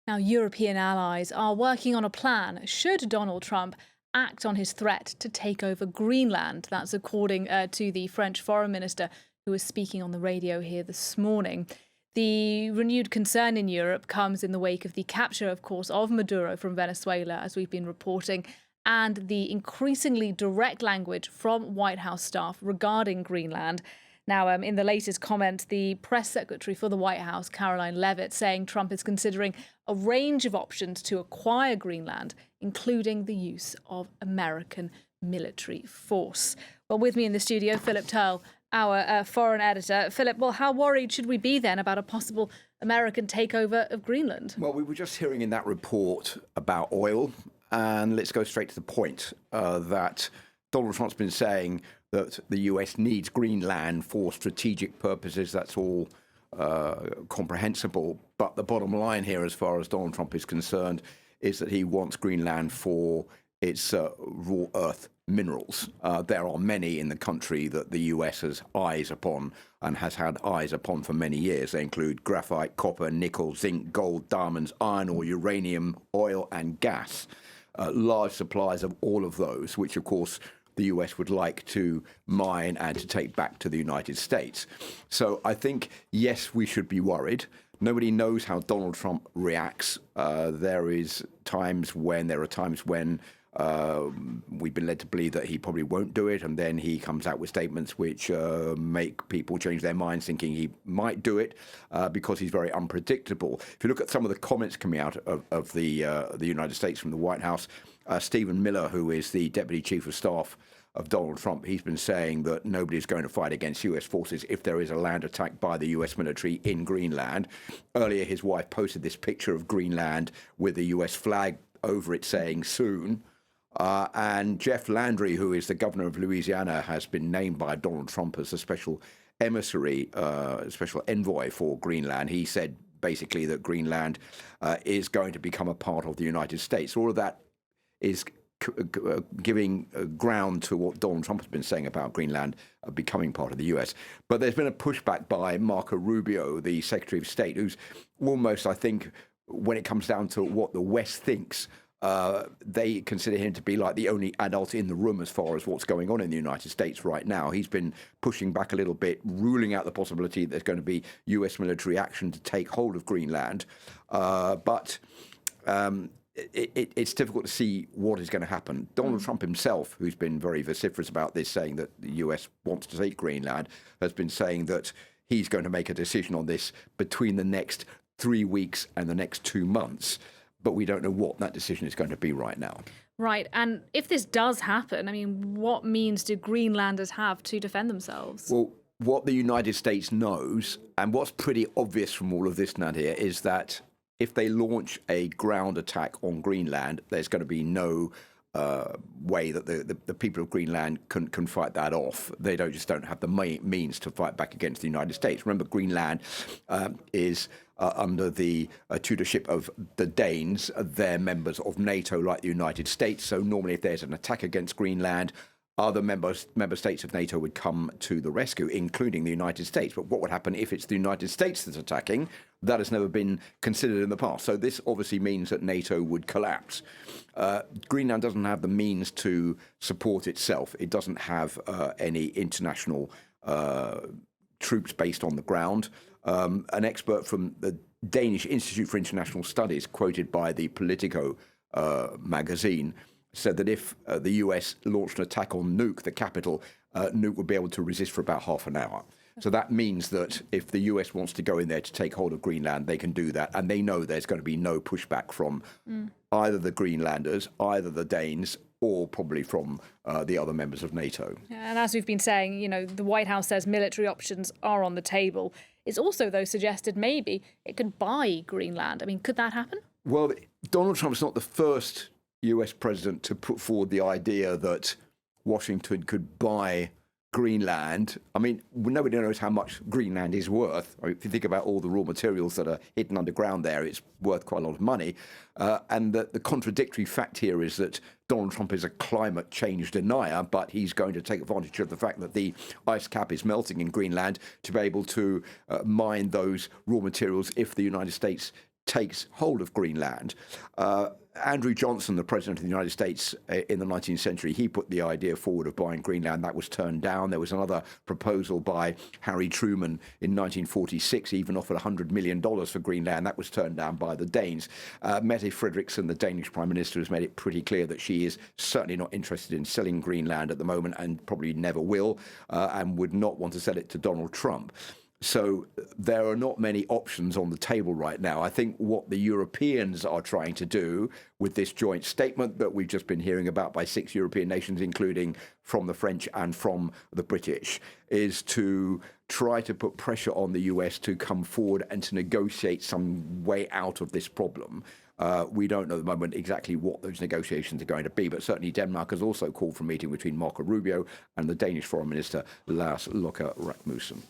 Now, European allies are working on a plan should Donald Trump act on his threat to take over Greenland. That's according to the French foreign minister who was speaking on the radio here this morning. The renewed concern in Europe comes in the wake of the capture, of course, of Maduro from Venezuela, as we've been reporting, and the increasingly direct language from White House staff regarding Greenland. Now, in the latest comment, the press secretary for the White House, Caroline Leavitt, saying Trump is considering a range of options to acquire Greenland, including the use of American military force. Well, with me in the studio, Philip Turle, our foreign editor. Philip, well, how worried should we be then about a possible American takeover of Greenland? Well, we were just hearing in that report about oil, and let's go straight to the point that Donald Trump's been saying that the US needs Greenland for strategic purposes. That's all comprehensible. But the bottom line here, as far as Donald Trump is concerned, is that he wants Greenland for its raw earth minerals. There are many in the country that the US has eyes upon and has had eyes upon for many years. They include graphite, copper, nickel, zinc, gold, diamonds, iron ore, uranium, oil and gas. Large supplies of all of those, which of course the US would like to mine and to take back to the United States. So I think, yes, we should be worried. Nobody knows how Donald Trump reacts. There are times when we've been led to believe that he probably won't do it, and then he comes out with statements which make people change their minds, thinking he might do it because he's very unpredictable. If you look at some of the comments coming out of the United States from the White House, Stephen Miller, who is the Deputy Chief of Staff of Donald Trump, he's been saying that nobody's going to fight against US forces if there is a land attack by the US military in Greenland. Earlier, his wife posted this picture of Greenland with the US flag over it saying soon. And Jeff Landry, who is the governor of Louisiana, has been named by Donald Trump as a special emissary, special envoy for Greenland. He said basically that Greenland is going to become a part of the United States. All of that is giving ground to what Donald Trump has been saying about Greenland becoming part of the US. But there's been a pushback by Marco Rubio, the Secretary of State, who's almost, I think, when it comes down to what the West thinks, they consider him to be like the only adult in the room as far as what's going on in the United States right now. He's been pushing back a little bit, ruling out the possibility that there's going to be US military action to take hold of Greenland. But it's difficult to see what is going to happen. Donald Trump himself, who's been very vociferous about this, saying that the US wants to take Greenland, has been saying that he's going to make a decision on this between the next 3 weeks and the next 2 months. But we don't know what that decision is going to be right now. Right. And if this does happen, I mean, what means do Greenlanders have to defend themselves? Well, what the United States knows, and what's pretty obvious from all of this, Nadia, is that if they launch a ground attack on Greenland, there's going to be no way that the people of Greenland can fight that off. They don't have the means to fight back against the United States. Remember, Greenland is under the tutorship of the Danes. They're members of NATO like the United States. So normally if there's an attack against Greenland, other member states of NATO would come to the rescue, including the United States. But what would happen if it's the United States that's attacking? That has never been considered in the past. So this obviously means that NATO would collapse. Greenland doesn't have the means to support itself. It doesn't have any international troops based on the ground. An expert from the Danish Institute for International Studies, quoted by the Politico magazine, said that if the US launched an attack on Nuuk, the capital, Nuuk would be able to resist for about half an hour. So that means that if the US wants to go in there to take hold of Greenland, they can do that. And they know there's going to be no pushback from either the Greenlanders, either the Danes, or probably from the other members of NATO. And as we've been saying, you know, the White House says military options are on the table. It's also, though, suggested maybe it could buy Greenland. I mean, could that happen? Well, Donald Trump's not the first US president to put forward the idea that Washington could buy Greenland. I mean, nobody knows how much Greenland is worth. I mean, if you think about all the raw materials that are hidden underground there, it's worth quite a lot of money. And the contradictory fact here is that Donald Trump is a climate change denier, but he's going to take advantage of the fact that the ice cap is melting in Greenland to be able to mine those raw materials if the United States takes hold of Greenland. Andrew Johnson, the president of the United States in the 19th century, he put the idea forward of buying Greenland. That was turned down. There was another proposal by Harry Truman in 1946. He even offered $100 million for Greenland. That was turned down by the Danes. Mette Frederiksen, the Danish prime minister, has made it pretty clear that she is certainly not interested in selling Greenland at the moment, and probably never will, and would not want to sell it to Donald Trump. So there are not many options on the table right now. I think what the Europeans are trying to do with this joint statement that we've just been hearing about by 6 European nations, including from the French and from the British, is to try to put pressure on the US to come forward and to negotiate some way out of this problem. We don't know at the moment exactly what those negotiations are going to be, but certainly Denmark has also called for a meeting between Marco Rubio and the Danish Foreign Minister Lars Løkke Rasmussen.